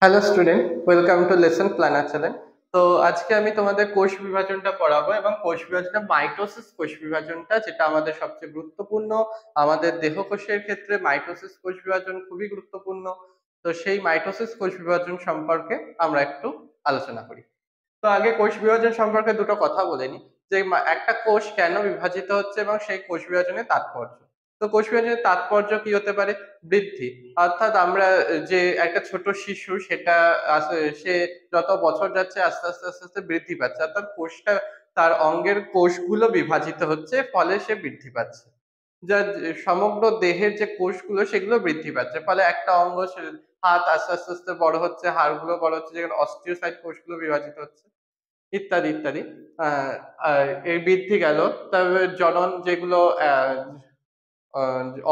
Hello student, welcome to lesson planner channel. তো আজকে আমি তোমাদের কোষ বিভাজনটা পড়াবো এবং কোষ বিভাজনে মাইটোসিস কোষ বিভাজনটা যেটা আমাদের সবচেয়ে গুরুত্বপূর্ণ। আমাদের দেহকোষের ক্ষেত্রে মাইটোসিস কোষ বিভাজন খুবই গুরুত্বপূর্ণ। তো সেই মাইটোসিস কোষ বিভাজন সম্পর্কে আমরা একটু আলোচনা করি। তো আগে কোষ বিভাজন সম্পর্কে দুটো কথা বলে নিই, যে একটা কোষ কেন বিভাজিত হচ্ছে এবং সেই কোষ বিভাজনের তাৎপর্য। তো কোষ বিভাজনের তাৎপর্য কি হতে পারে? বৃদ্ধি। অর্থাৎ আমরা যে একটা ছোট শিশু সেটা সে যত বছর যাচ্ছে আস্তে আস্তে আস্তে আস্তে বৃদ্ধি পাচ্ছে, অর্থাৎ কোষটা তার অঙ্গের কোষগুলো বিভাজিত হচ্ছে, ফলে সে বৃদ্ধি পাচ্ছে। যা সমগ্র দেহের যে কোষগুলো সেগুলো বৃদ্ধি পাচ্ছে, ফলে একটা অঙ্গ হাত আস্তে আস্তে আস্তে বড় হচ্ছে, হাড়গুলো বড় হচ্ছে, যেখানে অস্টিওসাইট কোষগুলো বিভাজিত হচ্ছে, ইত্যাদি ইত্যাদি। আহ, আর এই বৃদ্ধি গেল। তবে জনন যেগুলো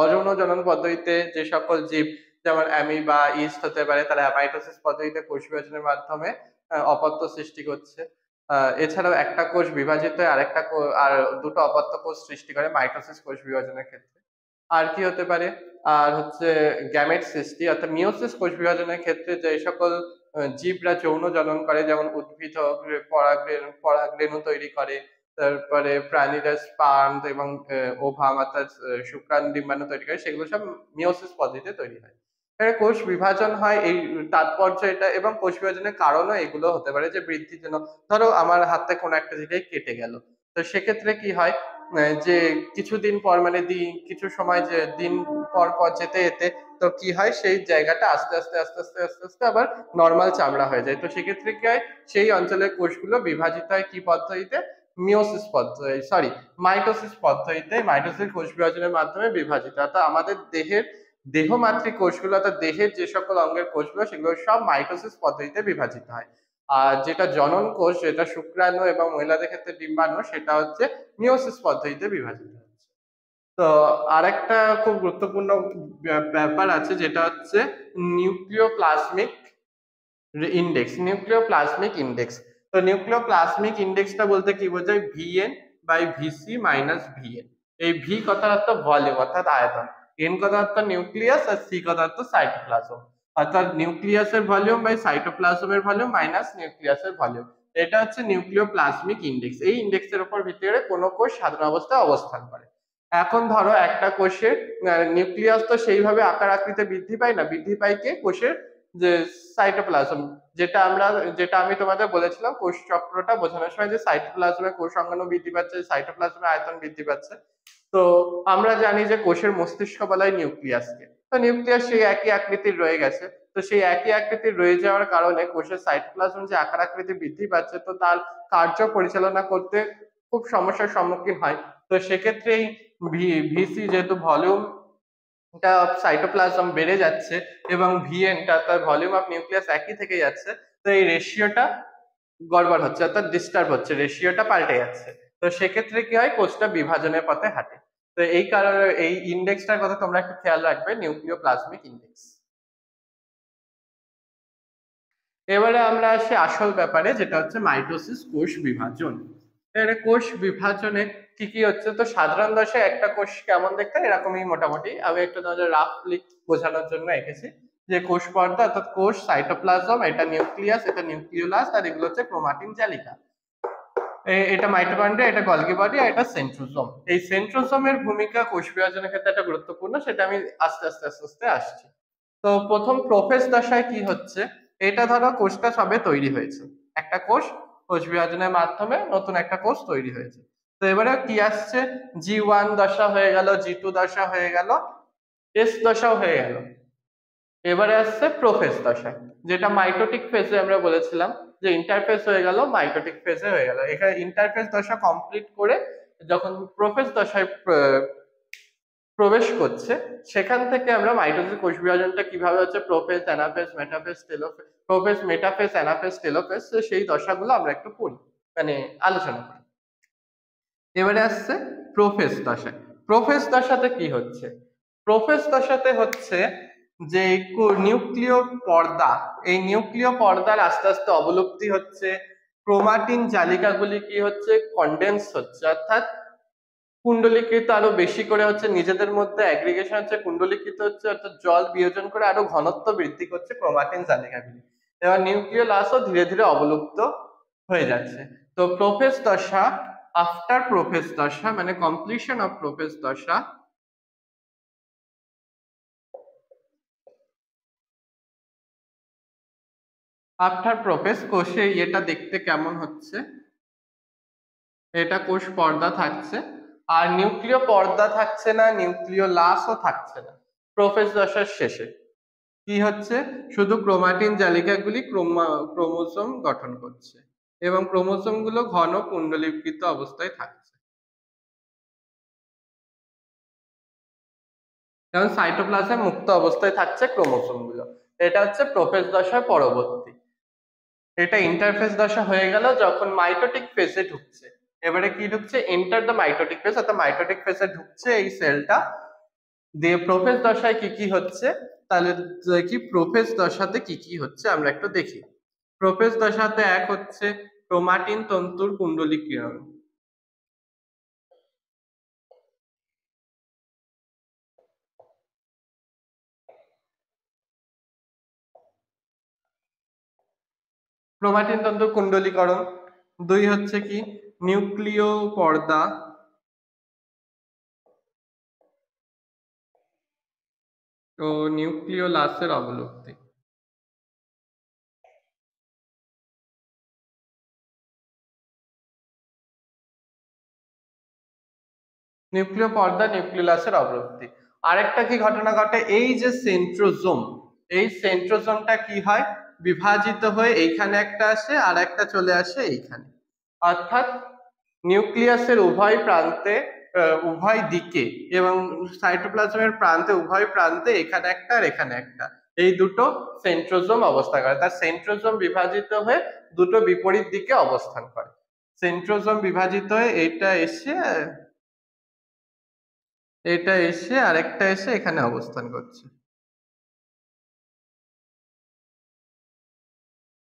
অযৌন জনন পদ্ধতিতে যে সকল জীব, যেমন অ্যামিবা, ইস্ট হতে পারে, তারা অ্যামাইটোসিস পদ্ধতিতে কোষ বিভাজনের মাধ্যমে অপত্য সৃষ্টি করছে। এছাড়াও একটা কোষ বিভাজিত হয়ে আর দুটো অপত্য কোষ সৃষ্টি করে মাইটোসিস কোষ বিভাজনের ক্ষেত্রে। আর কি হতে পারে? আর হচ্ছে গ্যামেট সৃষ্টি, অর্থাৎ মিওসিস কোষ বিভাজনের ক্ষেত্রে যে সকল জীবরা যৌন জনন করে, যেমন উদ্ভিদ পরাগরেণু তৈরি করে, তারপরে প্রাণীরা স্পার্ম এবং ওভাম অর্থাৎ শুক্রাণু ডিম্বাণু তৈরি করে, সেগুলো সব মিওসিস পদ্ধতিতে তৈরি হয়। এখানে কোষ বিভাজন হয়, এই তাৎপর্য এটা। এবং কোষ বিভাজনের কারণও এগুলো হতে পারে, যে বৃদ্ধির জন্য। ধরো আমার হাতে কোনো একটা জায়গায় কেটে গেল, তো সেক্ষেত্রে কি হয়, যে কিছুদিন পর, মানে কিছু সময়, যে দিন পর পর যেতে যেতে, তো কি হয়, সেই জায়গাটা আস্তে আস্তে আস্তে আস্তে আস্তে আস্তে আবার নর্মাল চামড়া হয়ে যায়। তো সেক্ষেত্রে কি হয়, সেই অঞ্চলের কোষগুলো বিভাজিত হয় কি পদ্ধতিতে? মিওসিস পদ্ধতি, সরি, মাইটোসিস পদ্ধতিতে। মাইটোসিস কোষ বিভাজনের মাধ্যমে বিভাজিত, অর্থাৎ আমাদের দেহমাতৃক কোষগুলো, অর্থাৎ দেহের যে সকল অঙ্গের কোষগুলো, সেগুলো সব মাইটোসিস পদ্ধতিতে বিভাজিত হয়। আর যেটা জনন কোষ, যেটা শুক্রাণু এবং মহিলাদের ক্ষেত্রে ডিম্বাণু, সেটা হচ্ছে মিওসিস পদ্ধতিতে বিভাজিত হচ্ছে। তো আরেকটা খুব গুরুত্বপূর্ণ ব্যাপার আছে, যেটা হচ্ছে নিউক্লিওপ্লাজমিক নিউক্লিওপ্লাজমিক ইন্ডেক্স। তো নিউক্লিওপ্লাজমিক ইন্ডেক্সটা বলতে কি বোঝায়? VN by VC minus VN. এই ভি কথার অর্থ ভলিউম অর্থাৎ আয়তন, এন কথার অর্থ নিউক্লিয়াস, আর সি কথার অর্থ সাইটোপ্লাজম। অর্থাৎ নিউক্লিয়াসের ভলিউম বাই সাইটোপ্লাজমের ভলিউম মাইনাস নিউক্লিয়াসের ভলিউম। এটা হচ্ছে নিউক্লিওপ্লাজমিক ইন্ডেক্স। এই ইন্ডেক্সের উপর ভিত্তি করে কোনো কোষ সাধারণ অবস্থায় অবস্থান করে। এখন ধরো একটা কোষের নিউক্লিয়াস তো সেইভাবে আকার আকৃতি বৃদ্ধি পায় না, বৃদ্ধি পায় কে? কোষের যে সাইটোপ্লাজম। যেটা আমি তোমাদের বলেছিলাম কোষ চক্রটা বোঝানোর সময়, যে সাইটোপ্লাজমে কোষ সংখ্যাণু বৃদ্ধি পাচ্ছে, সাইটোপ্লাজমের আয়তন বৃদ্ধি পাচ্ছে। তো আমরা জানি যে কোষের মস্তিষ্ক বলা হয় নিউক্লিয়াসকে। তো নিউক্লিয়াস সেই একই আকৃতির রয়ে গেছে। তো সেই একই আকৃতির রয়ে যাওয়ার কারণে কোষের সাইটোপ্লাজম যে আকার আকৃতি বৃদ্ধি পাচ্ছে, তো তার কার্য পরিচালনা করতে খুব সমস্যার সম্মুখীন হয়। তো সেক্ষেত্রেই ভিসি, যেহেতু ভলিউম সাইটোপ্লাজম বেড়ে যাচ্ছে এবং ভিএনটা, তার ভলিউম অফ নিউক্লিয়াস একই থেকে যাচ্ছে, তো এই রেশিওটা গড়বড় হচ্ছে, অর্থাৎ ডিস্টার্ব হচ্ছে, রেশিওটা পাল্টে যাচ্ছে। তো সেক্ষেত্রে কি হয়, কোষটা বিভাজনের পথে হাঁটে। তো এই কারণে এই ইন্ডেক্সটার কথা তোমরা একটু খেয়াল রাখবে, নিউক্লিওপ্লাজমিক ইন্ডেক্স। এবারে আমরা আসি আসল ব্যাপারে, যেটা হচ্ছে মাইটোসিস কোষ বিভাজন। এবারে কোষ বিভাজনে কি কি হচ্ছে? তো সাধারণ দশায় একটা কোষ কেমন দেখতে এরকমই মোটামুটি, আমি একটু তোমাদের রাফলি বোঝানোর জন্য এঁকেছি। যে কোষ পর্দা, অর্থাৎ কোষ, সাইটোপ্লাজম, এটা নিউক্লিয়াস, এটা নিউক্লিওলাস, আর এগুলো হচ্ছে ক্রোমাটিন জালিকা। এটা মাইটোকন্ড্রিয়া, এটা গলগি বডি, আর এটা সেন্ট্রোজোম। এই সেন্ট্রোজোমের ভূমিকা কোষ বিভাজনের ক্ষেত্রে একটা গুরুত্বপূর্ণ, সেটা আমি আস্তে আস্তে আস্তে আস্তে আসছি। তো প্রথম প্রোফেজ দশায় কি হচ্ছে? এটা ধরো কোষটা সবে তৈরি হয়েছে, একটা কোষ কোষ বিভাজনের মাধ্যমে নতুন একটা কোষ তৈরি হয়েছে। তো এবারে কি আসছে? জি1 দশা হয়ে গেল, জি2 দশা হয়ে গেল, এস দশাও হয়ে গেল। এবারে আসছে প্রোফেজ দশা, যেটা মাইটোটিক ফেজে আমরা বলেছিলাম যে ইন্টারফেস হয়ে গেল, মাইটোটিক ফেজে হয়ে গেল। এখানে ইন্টারফেস দশা কমপ্লিট করে যখন প্রোফেজ দশায় প্রবেশ করছে, সেখান থেকে আমরা মাইটোসিস কোষ বিভাজনটা কিভাবে হচ্ছে, prophase, anaphase, metaphase, telophase, prophase, metaphase, anaphase, telophase, সেই দশাগুলো আমরা একটু পড়ি, মানে আলোচনা করি। এবারে আসছে প্রোফেজ দশায়। প্রোফেজ দশাতে কি হচ্ছে? প্রোফেজ দশাতে হচ্ছে যে নিউক্লিয় পর্দা, এই নিউক্লিয় পর্দার আস্তে আস্তে অবলুপ্তি হচ্ছে। ক্রোমাটিন জালিকাগুলি কি হচ্ছে? কন্ডেন্স হচ্ছে, অর্থাৎ কুণ্ডলীকৃত আরো বেশি করে হচ্ছে, নিজেদের মধ্যে অ্যাগ্রিগেশন হচ্ছে, কুণ্ডলীকৃত হচ্ছে, অর্থাৎ জল বিয়োজন করে আরো ঘনত্ব বৃদ্ধি করছে ক্রোমাটিন জালিকাগুলি। এবার নিউক্লিওলাসও ধীরে ধীরে অবলুপ্ত হয়ে যাচ্ছে। তো প্রোফেজ দশা, আফটার প্রোফেজ দশা মানে কমপ্লিশন অফ প্রোফেজ দশা, আফটার প্রোফেজ কোষে এটা দেখতে কেমন হচ্ছে, এটা কোষ পর্দা থাকছে, আর নিউক্লিয় পর্দা থাকছে না, নিউক্লিওলাসও থাকছে না প্রোফেজ দশার শেষে। কি হচ্ছে, শুধু ক্রোমাটিন জালিকাগুলি ক্রোমোসোম গঠন করছে এবং ক্রোমোসোম গুলো ঘন কুণ্ডলীকৃত অবস্থায় থাকছে। যেমন সাইটোপ্লাজমে মুক্ত অবস্থায় থাকছে ক্রোমোসোম গুলো। এটা হচ্ছে প্রোফেজ দশার পরবর্তী। এটা ইন্টারফেজ দশা হয়ে গেল যখন মাইটোটিক ফেজে ঢুকছে। এবারে কি ঢুকছে, এন্টার দ্য মাইটোটিক ফেজ, অর্থাৎ মাইটোটিক ফেজে ঢুকছে এই সেলটা। দিয়ে প্রোফেজ দশায় কি কি হচ্ছে, তাহলে কি প্রোফেজ দশাতে কি কি হচ্ছে আমরা একটু দেখি। প্রোফেজ দশাতে এক হচ্ছে ক্রোমাটিন তন্তুর কুণ্ডলীকরণ। ক্রোমাটিন তন্তুর কুণ্ডলীকরণ। দুই হচ্ছে কি নিউক্লিয় পর্দা ও নিউক্লিওলাসের অবলুপ্তি। নিউক্লিয় পর্দা, নিউক্লিওলাসের অবলুপ্তি। আরেকটা কি ঘটনা ঘটে, এই যে সেন্ট্রোজোম, এই সেন্ট্রোজোমটা কি হয়, বিভাজিত হয়ে এইখানে একটা আসে আর একটা চলে আসে এইখানে। অর্থাৎ নিউক্লিয়াসের উভয় প্রান্তে, উভয় দিকে এবং সাইটোপ্লাজমের প্রান্তে, উভয় প্রান্তে এখানে একটা আর এখানে একটা, এই দুটো সেন্ট্রোজোম অবস্থান করে। তার সেন্ট্রোজোম বিভাজিত হয়ে দুটো বিপরীত দিকে অবস্থান করে। সেন্ট্রোজোম বিভাজিত হয়ে এইটা এসে, এটা এসে আরেকটা এসে এখানে অবস্থান করছে।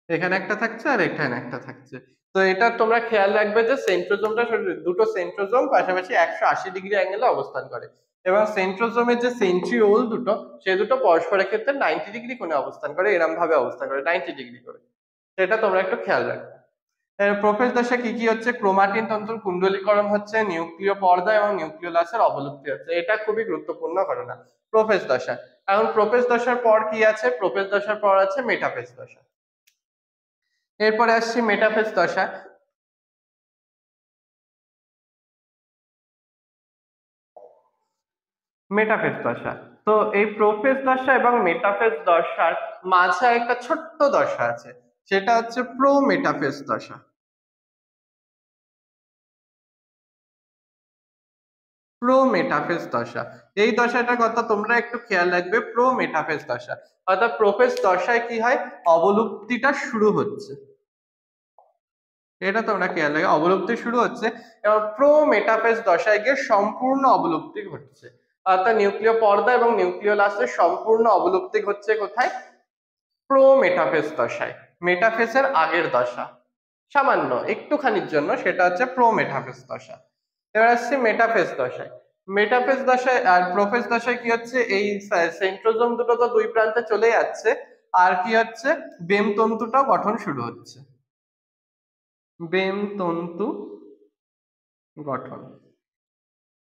এখানে একটা থাকছে আর এখানে একটা থাকছে। তো এটা তোমরা খেয়াল রাখবে যে সেন্ট্রোজোমটা, দুটো সেন্ট্রোজোম পাশাপাশি 180 ডিগ্রি অ্যাঙ্গেলে অবস্থান করে এবং সেন্ট্রোজোমের যে সেন্ট্রিওল দুটো, সে দুটো পরস্পরের ক্ষেত্রে 90 ডিগ্রি কোণে অবস্থান করে, এরম ভাবে অবস্থান করে 90 ডিগ্রি করে। সেটা তোমরা একটু খেয়াল রাখবে। প্রোফেজ দশা কি কি হচ্ছে, ক্রোমাটিন তন্তুর কুণ্ডলীকরণ হচ্ছে, নিউক্লিয় পর্দা এবং নিউক্লিওলাসের অবলুপ্তি হচ্ছে। এটা খুবই গুরুত্বপূর্ণ ঘটনা প্রোফেজ দশা। এখন প্রোফেজ দশার পর কি আছে, প্রোফেজ দশার পর আছে মেটাফেজ দশা। এরপরে আসছি মেটাফেজ দশা। মেটাফেজ দশা, তো এই প্রোফেজ দশা এবং মেটাফেজ দশার মাঝে একটা ছোট্ট দশা আছে, সেটা হচ্ছে প্রো মেটাফেজ দশা। প্রো মেটাফেজ দশা, এই দশাটার কথা তোমরা একটু খেয়াল রাখবে। প্রো মেটাফেজ দশা অর্থাৎ প্রোফেজ দশায় কি হয়, অবলুপ্তিটা শুরু হচ্ছে, এটা তোমরা খেয়াল রাখবে, অবলুপ্তি শুরু হচ্ছে এবং প্রো মেটাফেজ দশায় গিয়ে সম্পূর্ণ অবলুপ্তি ঘটছে। অর্থাৎ নিউক্লিয় পর্দা এবং নিউক্লিওলাসের সম্পূর্ণ অবলুপ্তি ঘটছে কোথায়, প্রো মেটাফেজ দশায়, মেটাফেজের আগের দশা সামান্য একটুখানির জন্য, সেটা হচ্ছে প্রো মেটাফেজ দশা। এবার আসছি মেটাফেজ দশায়। মেটাফেজ দশায় আর প্রোফেজ দশায় কি হচ্ছে, এই সেন্ট্রোজোম দুটো তো দুই প্রান্তে চলে যাচ্ছে, আর কি হচ্ছে, বেম তন্তুটাও গঠন শুরু হচ্ছে, বেম তন্তু গঠন,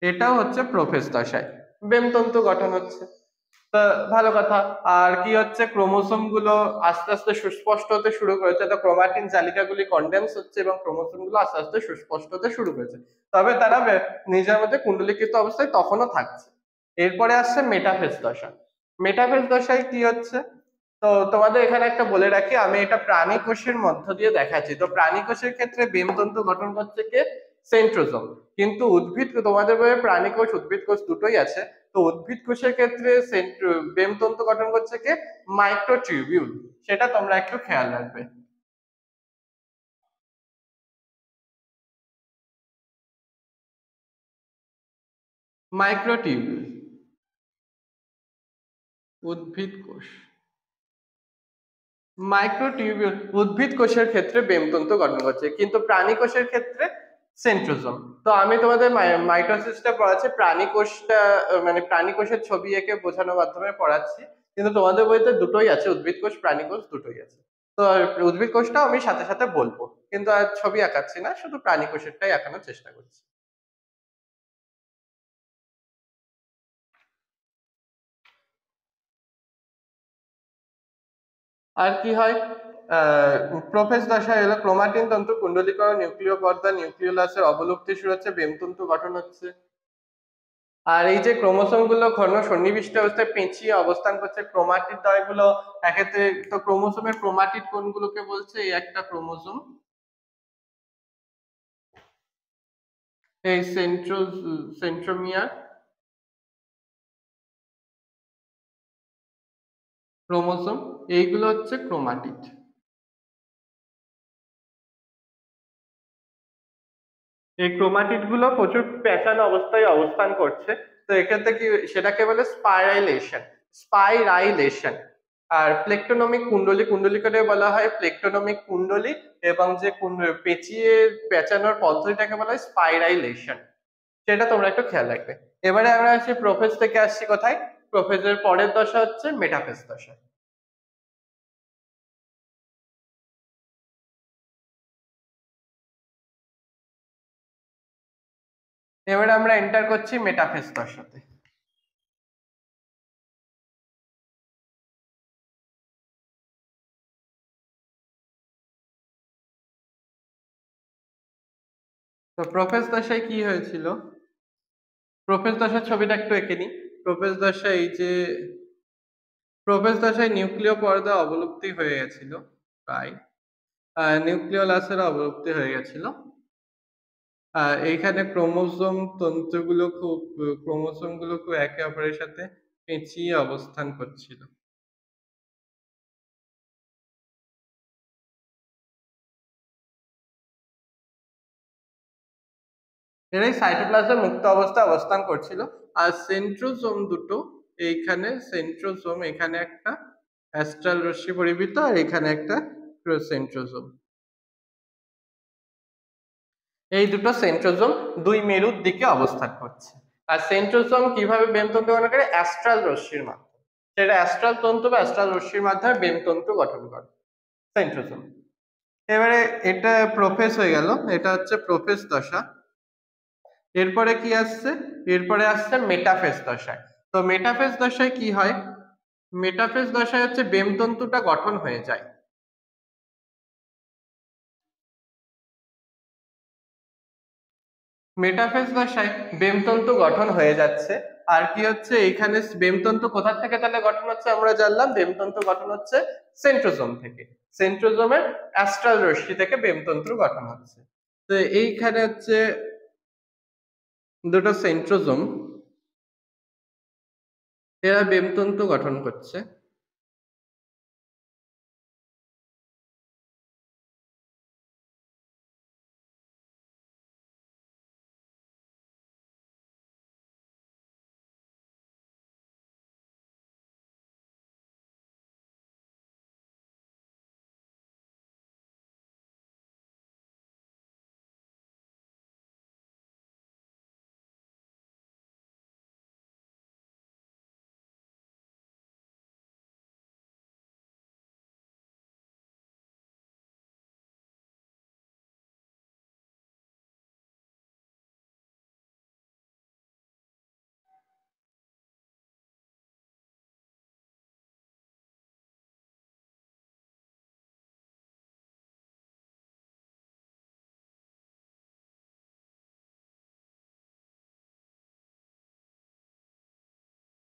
এটাও হচ্ছে প্রোফেজ দশায় বেম তন্তু গঠন হচ্ছে। তা ভালো কথা। আর কি হচ্ছে, ক্রোমোসোম গুলো আস্তে আস্তে সুস্পষ্ট হতে শুরু করেছে, তো ক্রোমাটিন জালিকাগুলি কনডেন্স হচ্ছে এবং ক্রোমোসোম গুলো আস্তে আস্তে সুস্পষ্ট হতে শুরু করেছে, তবে তারা নিজের মধ্যে কুণ্ডলীকৃত অবস্থায় তখনও থাকছে। এরপরে আসছে মেটাফেজ দশা। মেটাফেজ দশায় কি হচ্ছে, তো তোমাদের এখানে একটা বলে রাখি, আমি এটা প্রাণী কোষের মধ্য দিয়ে দেখাচ্ছি। তো প্রাণী কোষের ক্ষেত্রে বেমতন্তু গঠন করছে কে, সেন্ট্রোজোম। কিন্তু উদ্ভিদ, তোমাদের বইয়ে প্রাণী কোষ উদ্ভিদ কোষ দুটোই আছে, তো উদ্ভিদ কোষের ক্ষেত্রে বেমতন্তু গঠন করছে কে, মাইক্রোটিউবিউল। সেটা তোমরা একটু খেয়াল রাখবে। মাইক্রোটিউবিউল, উদ্ভিদ কোষ, মাইক্রোটিউবিউল উদ্ভিদ কোষের ক্ষেত্রে বেমতন্তু গঠন করছে, কিন্তু প্রাণী কোষের ক্ষেত্রে সেন্ট্রোজোম। তো আমি তোমাদের মাইটোসিসটা পড়াচ্ছি, প্রাণী কোষটা মানে প্রাণী কোষের ছবি এঁকে বোঝানোর মাধ্যমে পড়াচ্ছি, কিন্তু তোমাদের বইতে দুটোই আছে, উদ্ভিদ কোষ প্রাণী কোষ দুটোই আছে। তো উদ্ভিদ কোষটাও আমি সাথে সাথে বলবো, কিন্তু আর ছবি আঁকাচ্ছি না, শুধু প্রাণী কোষেরটাই আঁকানোর চেষ্টা করছি। আর কি হয়, প্রোফেজ দশায় হলো ক্রোমাটিন তন্তু কুণ্ডলীকরণ, নিউক্লিয় পর্দা, নিউক্লিওলাসের অবলুপ্তি শুরু হচ্ছে, বেমতন্তু গঠন হচ্ছে। আর এই যে ক্রোমোসোম গুলো ঘন সন্নিবিষ্ট অবস্থায় পেঁচিয়ে অবস্থান করছে, ক্রোমাটিড দয়গুলো এক্ষেত্রে, তো ক্রোমোসোমের ক্রোমাটিড কোনগুলোকে বলছে, এই একটা ক্রোমোসোম, এই সেন্ট্রোমিয়ার ক্রোমোসোম, এইগুলো হচ্ছে ক্রোমাটিড। এই ক্রোমাটিড গুলো প্রচুর পেঁচানো অবস্থায় অবস্থান করছে। তো এক্ষেত্রে কি, সেটাকে বলে স্পাইরাইলেশন। আর প্লেকটোনমিক কুণ্ডলী, কুণ্ডলীকে বলা হয় প্লেকটোনমিক কুণ্ডলী, এবং যে পেঁচিয়ে পেঁচানোর পদ্ধতিটাকে বলা হয় স্পাইরাইলেশন। সেটা তোমরা একটু খেয়াল রাখবে। এবারে আমরা আসছি প্রোফেজ থেকে, আসছি কোথায়, প্রোফেজের পরের দশা হচ্ছে মেটাফেজ দশা। এবারে আমরা এন্টার করছি মেটাফেজ দশাতে। তো প্রোফেজ দশায় কি হয়েছিল, প্রোফেজ দশার ছবিটা একটু এঁকে নিই। প্রোফেজ দশায় এই যে, প্রোফেজ দশায় নিউক্লিয় পর্দা অবলুপ্তি হয়ে গেছিল প্রায়, নিউক্লিওলাসের অবলুপ্তি হয়ে গেছিল। এইখানে ক্রোমোসোম গুলো খুব একে অপরের সাথে পেঁচিয়ে অবস্থান করছিল। এরাই সাইটোপ্লাজমের মুক্ত অবস্থায় অবস্থান করছিল। আর সেন্ট্রোজোম দুটো, এইখানে সেন্ট্রোজোম, এখানে একটা অ্যাস্ট্রাল রশ্মি পরিবৃত, আর এখানে একটা সেন্ট্রোজোম। এই দুটো সেন্ট্রোজোম দুই মেরুর দিকে অবস্থান করছে। আর সেন্ট্রোজোম কিভাবে বেমতন্তু গঠন করে, অ্যাস্ট্রাল রশ্মির মাধ্যমে। সেটা অ্যাস্ট্রাল তন্তু বা অ্যাস্ট্রাল রশ্মির মাধ্যমে বেমতন্তু গঠন করে সেন্ট্রোজোম। এবারে এটা প্রোফেজ হয়ে গেল, এটা হচ্ছে প্রোফেজ দশা। এরপরে কি আসছে, এরপরে আসছে মেটাফেজ দশায়। তো মেটাফেজ দশায় কি হয়, মেটাফেজ দশায় হচ্ছে বেমতন্তুটা গঠন হয়ে যায়। মেটাফেজ দশায় বেমতন্তু গঠন হয়ে যাচ্ছে। আর কি হচ্ছে, এখানে বেমতন্তু কোথা থেকে তাহলে গঠন হচ্ছে, আমরা জানলাম বেমতন্তু গঠন হচ্ছে সেন্ট্রোজোম থেকে। সেন্ট্রোজোমের অ্যাস্ট্রাল রশ্মি থেকে বেমতন্তু গঠন হচ্ছে। তো এইখানে হচ্ছে দুটো সেন্ট্রোজোম, এরা বেমতন্তু গঠন করছে।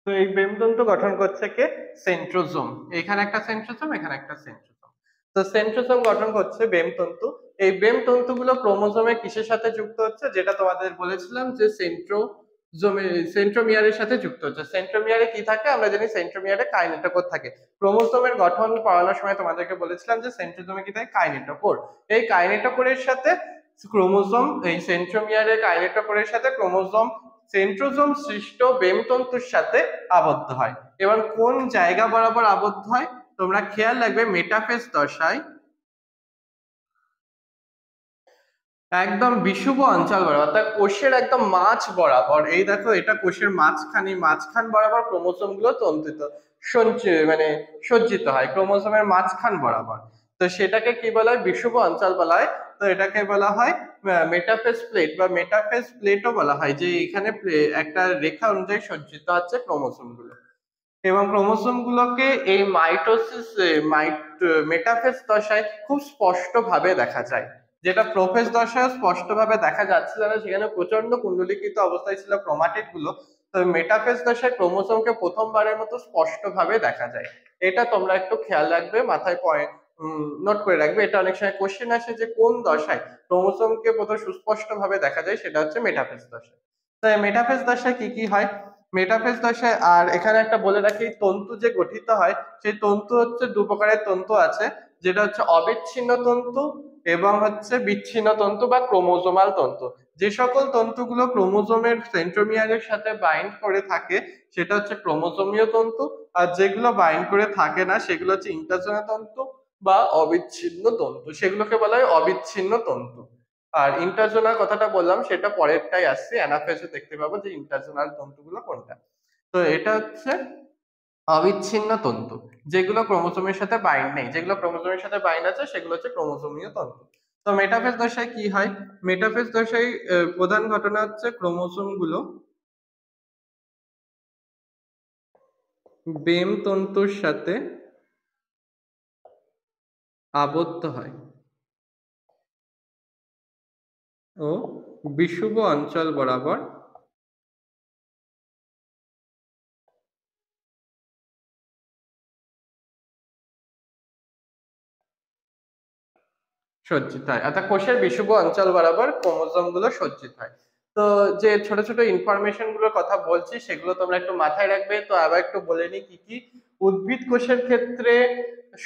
তো এই বেমতন্তু গঠন করছে কে, সেন্ট্রোজোম। এখানে একটা সেন্ট্রোজোম, এখানে একটা সেন্ট্রোজোম। তো সেন্ট্রোজোম গঠন করছে বেমতন্তু। এই বেমতন্তু গুলো ক্রোমোজোমে কিসের সাথে যুক্ত হচ্ছে, যেটা তোমাদের বলেছিলাম যে সেন্ট্রোমিয়ারের সাথে যুক্ত হচ্ছে। সেন্ট্রোমিয়ারে কি থাকে, আমরা জানি সেন্ট্রোমিয়ারে কাইনেটোকোর থাকে। ক্রোমোজোমের গঠন পড়ানোর সময় তোমাদেরকে বলেছিলাম যে সেন্ট্রোজোমে কি থাকে, কাইনেটোকোর। এই কাইনেটোকোরের সাথে ক্রোমোজোম, এই সেন্ট্রোমিয়ারের কাইনেটোকোরের সাথে ক্রোমোজোম সেন্ট্রোজোম সৃষ্ট বেমতন্তুর সাথে আবদ্ধ হয়। এবার কোন জায়গা বরাবর আবদ্ধ হয়, তোমরা খেয়াল রাখবে মেটাফেজ দশায় একদম বিষুব অঞ্চল বরাবর, অর্থাৎ কোষের একদম মাঝ বরাবর, এই দেখো এটা কোষের মাঝখানে, মাঝখান বরাবর ক্রোমোসোম গুলো তন্ত্রিত মানে সজ্জিত হয় ক্রোমোসোমের মাঝখান বরাবর। তো সেটাকে কি বলা হয়, বিষুব অঞ্চল বলা হয়। তো এটাকে বলা হয় মেটাফেজ প্লেট বা মেটাফেজ প্লেটও বলা হয়, যে এখানে একটা রেখা অনুযায়ী সজ্জিত হচ্ছে ক্রোমোসোম গুলো। এবং ক্রোমোসোম গুলোকে এই মাইটোসিস মেটাফেজ দশায় খুব স্পষ্ট ভাবে দেখা যায়, যেটা প্রোফেজ দশায় স্পষ্ট ভাবে দেখা যাচ্ছিল না, সেখানে প্রচন্ড কুণ্ডলীকৃত অবস্থায় ছিল ক্রোমাটিড গুলো। তো মেটাফেজ দশায় ক্রোমোসোমকে প্রথমবারের মতো স্পষ্ট ভাবে দেখা যায়। এটা তোমরা একটু খেয়াল রাখবে, মাথায় পয়েন্ট নোট করে রাখবে। এটা অনেক সময় কোশ্চেন আসে যে কোন দশায় ক্রোমোসোমকে প্রথম সুস্পষ্ট ভাবে দেখা যায়, সেটা হচ্ছে মেটাফেজ দশায়। তো মেটাফেজ দশায় কি কি হয়, মেটাফেজ দশায়, আর এখানে একটা বলে রাখি, তন্তু যে গঠিত হয় সেই তন্তু হচ্ছে দু প্রকারের তন্তু আছে, যেটা হচ্ছে অবিচ্ছিন্ন তন্তু এবং হচ্ছে বিচ্ছিন্ন তন্তু বা ক্রোমোজোমাল তন্তু। যে সকল তন্তুগুলো ক্রোমোজোমের সেন্ট্রোমিয়ারের সাথে বাইন্ড করে থাকে সেটা হচ্ছে ক্রোমোজোমীয় তন্তু, আর যেগুলো বাইন্ড করে থাকে না সেগুলো হচ্ছে ইন্টারজোনাল তন্তু বা অবিচ্ছিন্ন তন্তু, সেগুলোকে বলা হয় অবিচ্ছিন্ন তন্তু। আর ইন্টারজোনাল কথাটা বললাম সেটা পরেরটাই আসছে, অ্যানাফেজে দেখতে পাবো যে ইন্টারজোনাল তন্তুগুলো কোনটা। তো এটা হচ্ছে অবিচ্ছিন্ন তন্তু, যেগুলো ক্রোমোসোমের সাথে বাইন্ড নেই, যেগুলো ক্রোমোসোমের সাথে বাইন্ড আছে সেগুলো হচ্ছে ক্রোমোসোমীয় তন্তু। তো মেটাফেজ দশায় কি হয়, মেটাফেজ দশায় প্রধান ঘটনা হচ্ছে ক্রোমোসোম গুলো বেম তন্তুর সাথে আবদ্ধ হয় ও বিষুব অঞ্চল বরাবর সজ্জিত হয়, অর্থাৎ কোষের বিষুব অঞ্চল বরাবর ক্রোমোসোম গুলো সজ্জিত হয়। তো যে ছোট ছোট ইনফরমেশন গুলোর কথা বলছি সেগুলো তোমরা একটু মাথায় রাখবে। তো আবার একটু বলে নি কি কি। উদ্ভিদ কোষের ক্ষেত্রে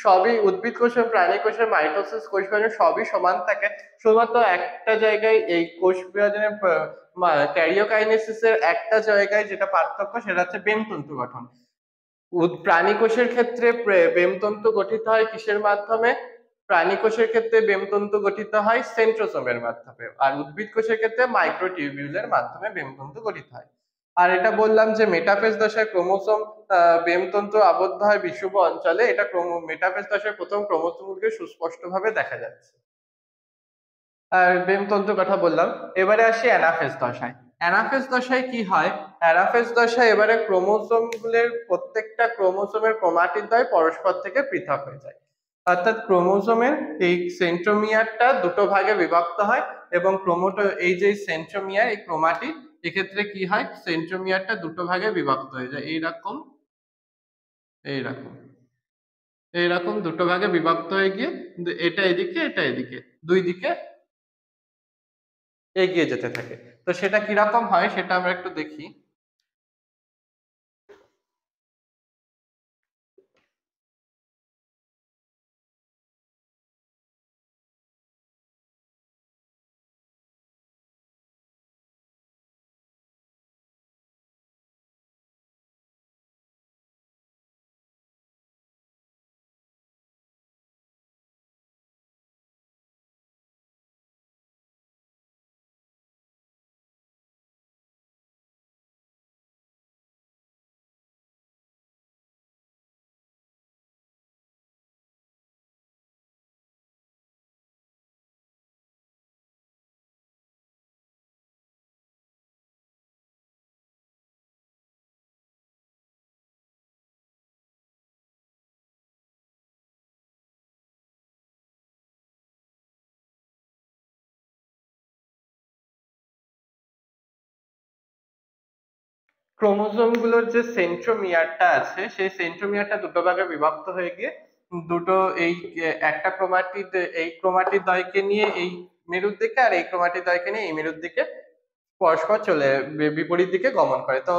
সবই, উদ্ভিদ কোষ এবং প্রাণী কোষের মাইটোসিস কোষ বিভাজন সবই সমান থাকে, শুধুমাত্র একটা জায়গায় এই কোষ বিভাজনের ক্যারিওকাইনেসিসের একটা জায়গায় যেটা পার্থক্য সেটা হচ্ছে বেমতন্তু গঠন। প্রাণী কোষের ক্ষেত্রে বেমতন্তু গঠিত হয় কিসের মাধ্যমে, প্রাণী কোষের ক্ষেত্রে বেমতন্তু গঠিত হয় সেন্ট্রোসোমের মাধ্যমে, আর উদ্ভিদ কোষের ক্ষেত্রে মাইক্রোটিউবিউলের মাধ্যমে বেমতন্তু গঠিত হয়। আর এটা বললাম যে মেটাফেজ দশায় ক্রোমোসোম বেমতন্তু আবদ্ধ হয় বিষুব অঞ্চলে, এটা মেটাফেজ দশায় প্রথম ক্রোমোসোমগুলোকে সুস্পষ্টভাবে দেখা যাচ্ছে। আর বেমতন্তুর কথা বললাম। এবারে আসি অ্যানাফেজ দশায়। অ্যানাফেজ দশায় কি হয়, অ্যানাফেজ দশায় এবারে ক্রোমোসোম গুলোর প্রত্যেকটা ক্রোমোসোমের ক্রোমাটিডদ্বয় পরস্পর থেকে পৃথক হয়ে যায়, অর্থাৎ ক্রোমোসোমের এই সেন্ট্রোমিয়ারটা দুটো ভাগে বিভক্ত হয় এবং এই যে সেন্ট্রোমিয়ার এই ক্রোমাটিড, এক্ষেত্রে কি হয় সেন্ট্রোমিয়ারটা দুটো ভাগে বিভক্ত হয়ে যায়, এইরকম এইরকম এইরকম দুটো ভাগে বিভক্ত হয়ে গিয়ে এটা এদিকে এটা এদিকে দুই দিকে এগিয়ে যেতে থাকে। তো সেটা কিরকম হয় সেটা আমরা একটু দেখি। ক্রোমোসোম গুলোর যে সেন্ট্রোমিয়ারটা আছে সেই সেন্ট্রোমিয়ারটা দুটো ভাগে বিভক্ত হয়ে গিয়ে দুটো এই একটা ক্রোমাটিড এই ক্রোমাটিড দ্বয়কে নিয়ে এই মেরুর দিকে আর এই ক্রোমাটিড দ্বয়কে নিয়ে এই মেরুর দিকে পরস্পর বিপরীত দিকে গমন করে। তো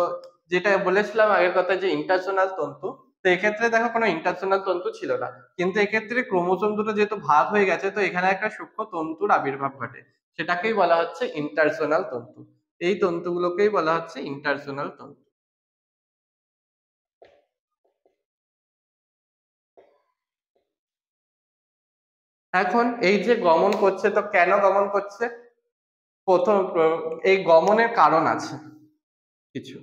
যেটা বলেছিলাম আগের কথা যে ইন্টারজোনাল তন্তু, তো এক্ষেত্রে দেখো কোনো ইন্টারজোনাল তন্তু ছিল না, কিন্তু এক্ষেত্রে ক্রোমোসোম দুটো যেহেতু ভাগ হয়ে গেছে তো এখানে একটা সূক্ষ্ম তন্তুর আবির্ভাব ঘটে, সেটাকেই বলা হচ্ছে ইন্টারজোনাল তন্তু। এই তন্তুগুলোকেই বলা হচ্ছে ইন্টারজোনাল তন্তু। এখন এই যে গমন করছে, তো কেন গমন করছে, প্রথম এই গমনের কারণ আছে কিছু।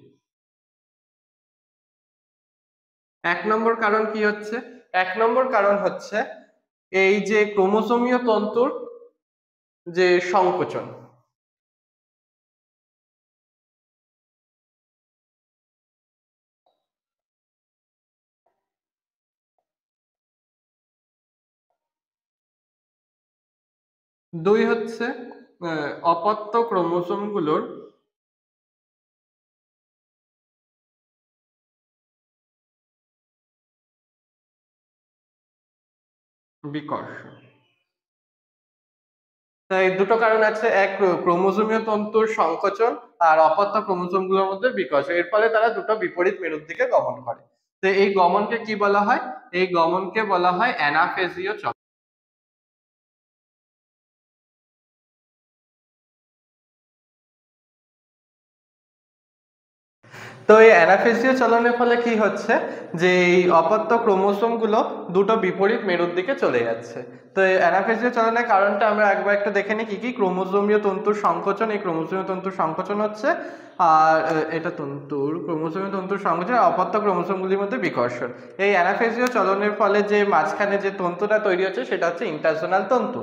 এক নম্বর কারণ কি হচ্ছে, এক নম্বর কারণ হচ্ছে এই যে ক্রোমোসোমীয় তন্তুর যে সংকোচন, দুই হচ্ছে অপত্য ক্রোমোসোমগুলোর বিকর্ষণ। তাই দুটো কারণ আছে, এক ক্রোমোসোমীয় তন্তুর সংকোচন আর অপত্য ক্রোমোসোমগুলোর মধ্যে বিকর্ষণ, এর ফলে তারা দুটো বিপরীত মেরুর দিকে গমন করে। তো এই গমনকে কি বলা হয়? এই গমনকে বলা হয় অ্যানাফেজীয় চলন। তো এই অ্যানাফেজীয় চলনের ফলে কি হচ্ছে, যে এই অপত্য ক্রোমোসোমগুলো দুটো বিপরীত মেরুর দিকে চলে যাচ্ছে। তো এই অ্যানাফেজীয় চলনের কারণটা আমরা একবার একটু দেখে নিই কি কি। ক্রোমোসোমীয় তন্তুর সংকোচন, এই ক্রোমোসোমীয় তন্তুর সংকোচন হচ্ছে, আর এটা তন্তুর ক্রোমোসোমীয় তন্তুর সংকোচন আর অপত্য ক্রোমোসোমগুলির মধ্যে বিকর্ষণ। এই অ্যানাফেজীয় চলনের ফলে যে মাঝখানে যে তন্তুটা তৈরি হচ্ছে সেটা হচ্ছে ইন্টারজোনাল তন্তু।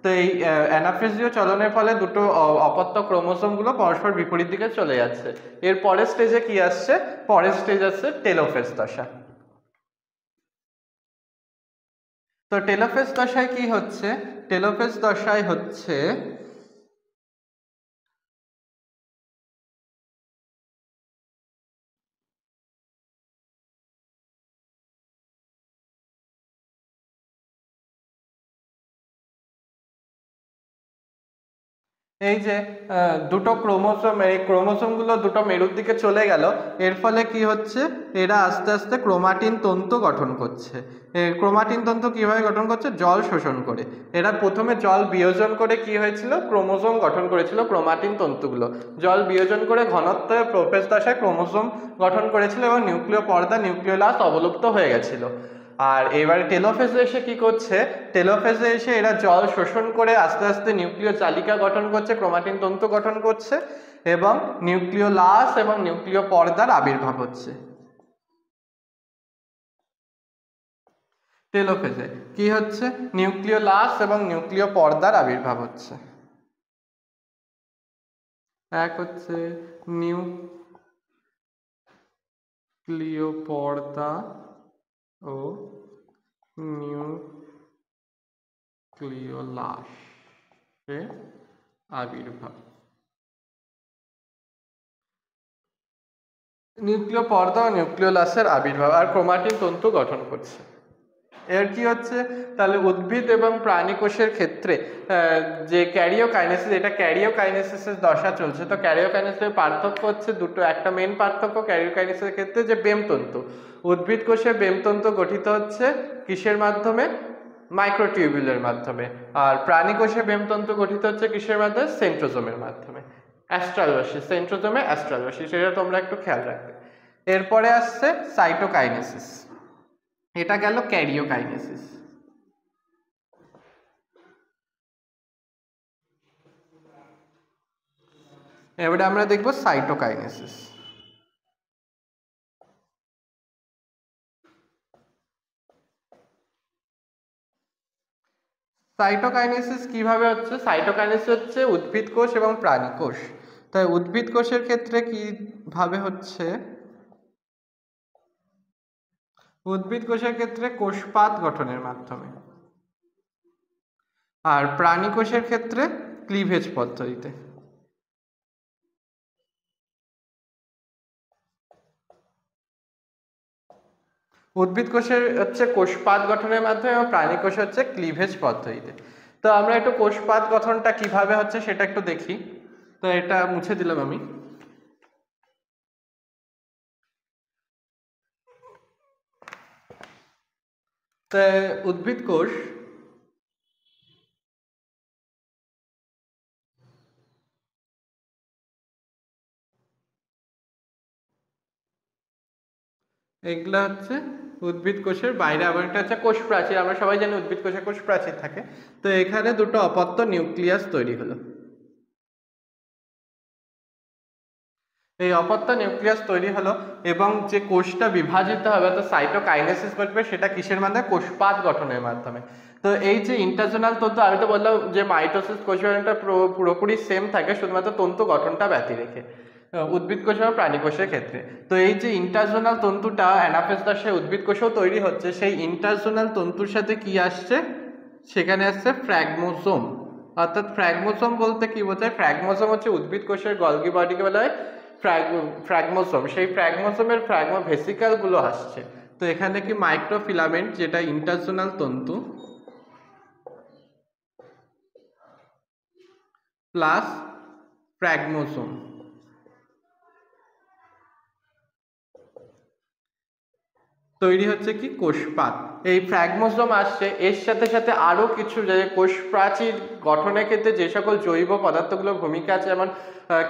তো এই অ্যানাফেজীয় চলনের ফলে দুটো অপত্য ক্রোমোসোমগুলো পরস্পর বিপরীত দিকে চলে যাচ্ছে। এর পরের স্টেজে কি আসছে? পরের স্টেজ আসছে টেলোফেজ দশা। তো টেলোফেজ দশায় কি হচ্ছে? টেলোফেজ দশায় হচ্ছে এই যে দুটো ক্রোমোসোম, এই ক্রোমোসোমগুলো দুটো মেরুর দিকে চলে গেল, এর ফলে কি হচ্ছে, এরা আস্তে আস্তে ক্রোমাটিন তন্তু গঠন করছে। ক্রোমাটিন তন্তু কিভাবে গঠন করছে? জল শোষণ করে। এরা প্রথমে জল বিয়োজন করে কি হয়েছিল, ক্রোমোসোম গঠন করেছিল ক্রোমাটিন তন্তুগুলো। জল বিয়োজন করে ঘনত্ব প্রোফেজ দশায় ক্রোমোসোম গঠন করেছিল এবং নিউক্লিয় পর্দা, নিউক্লিওলাস অবলুপ্ত হয়ে গেছিল। আর এবারে টেলোফেজে এসে কি করছে, টেলোফেজে এসে এরা জল শোষণ করে আস্তে আস্তে নিউক্লিয় চালিকা গঠন করছে, ক্রোমাটিন তন্তু গঠন করছে এবং নিউক্লিওলাস এবং নিউক্লিয় পর্দার আবির্ভাব হচ্ছে। টেলোফেজে কি হচ্ছে, নিউক্লিওলাস এবং নিউক্লিয় পর্দার আবির্ভাব হচ্ছে। এক হচ্ছে নিউক্লিয় পর্দা ও নিউক্লিওলাসের আবির্ভাব। নিউক্লিয় পর্দা ও নিউক্লিওলাসের আবির্ভাব আর ক্রোমাটিন তন্তু গঠন করছে। এর কি হচ্ছে, তাহলে উদ্ভিদ এবং প্রাণী কোষের ক্ষেত্রে যে ক্যারিওকাইনেসিস, এটা ক্যারিওকাইনেসিসের দশা চলছে। তো ক্যারিওকাইনেসিসের পার্থক্য হচ্ছে দুটো, একটা মেন পার্থক্য ক্যারিওকাইনেসিসের ক্ষেত্রে যে বেমতন্তু, উদ্ভিদ কোষে বেমতন্তু গঠিত হচ্ছে কিসের মাধ্যমে? মাইক্রোটিউবুলের মাধ্যমে। আর প্রাণী কোষে বেমতন্তু গঠিত হচ্ছে কিসের মাধ্যমে? সেন্ট্রোজোমের মাধ্যমে। অ্যাস্ট্রালসিস, সেন্ট্রোজোমে অ্যাস্ট্রালসিস, সেটা তোমরা একটু খেয়াল রাখবে। এরপরে আসছে সাইটোকাইনেসিস, এটা গেল ক্যারিওকাইনেসিস। এবারে আমরা দেখব সাইটোকাইনেসিস। সাইটোকাইনেসিস কিভাবে হচ্ছে? সাইটোকাইনেসিস হচ্ছে উদ্ভিদ কোষ এবং প্রাণী কোষ। তাই উদ্ভিদ কোষের ক্ষেত্রে কিভাবে হচ্ছে, উদ্ভিদ কোষের ক্ষেত্রে কোষপাত গঠনের মাধ্যমে, আর প্রাণী কোষের ক্ষেত্রে ক্লিভেজ পদ্ধতিতে। উদ্ভিদ কোষের হচ্ছে কোষপাত গঠনের মাধ্যমে এবং প্রাণী কোষ হচ্ছে ক্লিভেজ পদ্ধতিতে। তো আমরা একটু কোষপাত গঠনটা কিভাবে হচ্ছে সেটা একটু দেখি। তো এটা মুছে দিলাম আমি। তো উদ্ভিদ কোষ এগুলা হচ্ছে উদ্ভিদ কোষের বাইরে। আবার একটা হচ্ছে কোষ প্রাচীর, আমরা সবাই জানি উদ্ভিদ কোষে কোষ প্রাচীর থাকে। তো এখানে দুটো অপত্য নিউক্লিয়াস তৈরি হলো। এই অপত্য নিউক্লিয়াস তৈরি হলো এবং যে কোষটা বিভাজিত হবে তো সাইটোকাইনেসিস ঘটবে, সেটা কিসের মাধ্যমে? কোষপাত গঠনের মাধ্যমে। তো এই যে ইন্টারজোনাল তন্তু, আমি তো বললাম যে মাইটোসিস কোষ বিভাজনটা পুরোপুরি সেম থাকে, শুধুমাত্র তন্তু গঠনটা ব্যতি রেখে উদ্ভিদ কোষ এবং প্রাণী কোষের ক্ষেত্রে। তো এই যে ইন্টারজোনাল তন্তুটা অ্যানাফেজ দশায় উদ্ভিদ কোষেও তৈরি হচ্ছে, সেই ইন্টারজোনাল তন্তুর সাথে কি আসছে? সেখানে আসছে ফ্র্যাগমোসোম। অর্থাৎ ফ্র্যাগমোসোম বলতে কি বোঝায়? ফ্র্যাগমোসোম হচ্ছে উদ্ভিদ কোষের গলগি বডিকে বলা হয় ফ্র্যাগমোসোম। সেই ফ্র্যাগমোসোমের ভেসিকল গুলো আসছে। তো এখানে কি মাইক্রোফিলামেন্ট, যেটা ইন্টারজোনাল তন্তু, প্লাস ফ্র্যাগমোসোম তৈরি হচ্ছে কি? কোষপাত। এই ফ্র্যাগমোসোম আসছে, এর সাথে সাথে আরো কিছু যে কোষ প্রাচীর গঠনের ক্ষেত্রে যে সকল জৈব পদার্থগুলোর ভূমিকা আছে, যেমন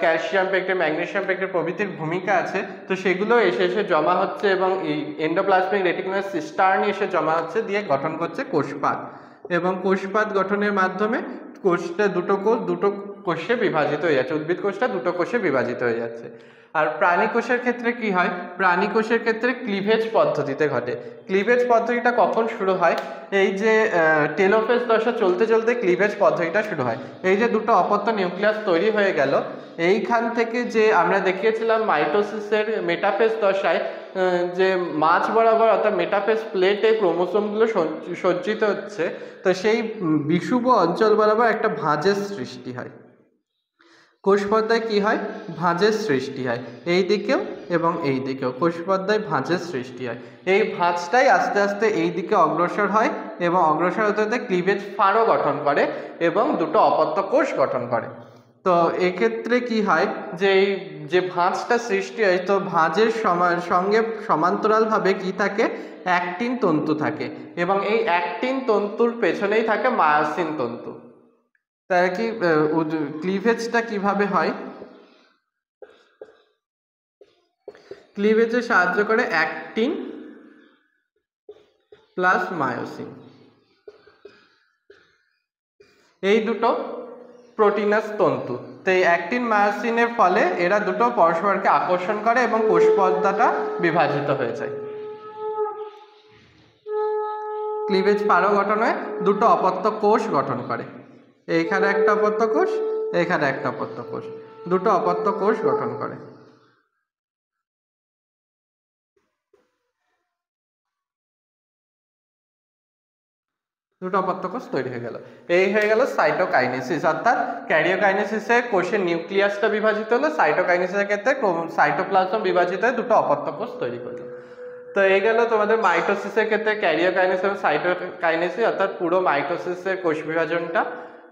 ক্যালসিয়াম পেকটেট, ম্যাগনেসিয়াম পেকটেট প্রভৃতির ভূমিকা আছে, তো সেগুলো এসে এসে জমা হচ্ছে এবং এই এন্ডোপ্লাজমিক রেটিকুলার সিস্টার্নি এসে জমা হচ্ছে, দিয়ে গঠন করছে কোষপাত। এবং কোষপাত গঠনের মাধ্যমে কোষটা দুটো কোষে বিভাজিত হয়ে যাচ্ছে, উদ্ভিদ কোষটা দুটো কোষে বিভাজিত হয়ে যাচ্ছে। আর প্রাণী কোষের ক্ষেত্রে কি হয়? প্রাণী কোষের ক্ষেত্রে ক্লিভেজ পদ্ধতিতে ঘটে। ক্লিভেজ পদ্ধতিটা কখন শুরু হয়? এই যে টেলোফেজ দশা চলতে চলতে ক্লিভেজ পদ্ধতিটা শুরু হয়। এই যে দুটো অপত্য নিউক্লিয়াস তৈরি হয়ে গেল, এইখান থেকে যে আমরা দেখিয়েছিলাম মাইটোসিসের মেটাফেজ দশায় যে মাঝ বরাবর অর্থাৎ মেটাফেজ প্লেটে ক্রোমোসোমগুলো সজ্জিত হচ্ছে, তো সেই বিষুব অঞ্চল বরাবর একটা ভাঁজের সৃষ্টি হয়। কোষ পর্দায় কি হয়? ভাঁজের সৃষ্টি হয়, এই দিকেও এবং এই দিকেও কোষ পর্দায় ভাঁজের সৃষ্টি হয়। এই ভাঁজটাই আস্তে আস্তে এই দিকে অগ্রসর হয় এবং অগ্রসর হতে হতে ক্লিভেজ ফাঁড়ও গঠন করে এবং দুটো অপত্য কোষ গঠন করে। তো এক্ষেত্রে কি হয় যে এই যে ভাঁজটা সৃষ্টি হয়, তো ভাঁজের সঙ্গে সমান্তরালভাবে কি থাকে? অ্যাক্টিন তন্তু থাকে এবং এই অ্যাক্টিন তন্তুর পেছনেই থাকে মায়োসিন তন্তু। তাই কি ক্লিভেজটা কিভাবে হয়? ক্লিভেজে সাহায্য করে অ্যাক্টিন প্লাস মায়োসিন, এই দুটো প্রোটিনাস তন্তু। তো এই অ্যাক্টিন মায়োসিনের ফলে এরা দুটো পরস্পরকে আকর্ষণ করে এবং কোষ পর্দাটা বিভাজিত হয়ে যায়। ক্লিভেজ পারও গঠন হয়ে দুটো অপত্য কোষ গঠন করে। এইখানে একটা অপত্য কোষ, এইখানে একটা অপত্য কোষ, দুটো অপত্য কোষ গঠন করে। দুটো অপত্য কোষ তৈরি হয়ে গেল। এই হয়ে গেল সাইটোকাইনেসিস, অর্থাৎ ক্যারিওকাইনেসিসে কোষের নিউক্লিয়াসটা বিভাজিত হলো, সাইটোকাইনেসিসের ক্ষেত্রে সাইটোপ্লাজম বিভাজিত হয়ে দুটো অপত্য কোষ তৈরি করলো। তো এই গেল তোমাদের মাইটোসিসের ক্ষেত্রে ক্যারিওকাইনেসিস এবং সাইটোকাইনেসিস, অর্থাৎ পুরো মাইটোসিসের কোষ বিভাজনটা।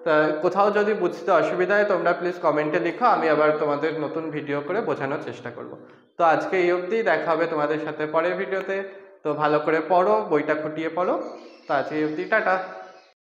তা কোথাও যদি বুঝতে অসুবিধা হয় তোমরা প্লিজ কমেন্টে লিখো, আমি আবার তোমাদের নতুন ভিডিও করে বোঝানোর চেষ্টা করব। তো আজকে এই অবধি, দেখা হবে তোমাদের সাথে পরের ভিডিওতে। তো ভালো করে পড়ো, বইটা খুঁটিয়ে পড়ো। তো আজকে এই অবধি, টাটা।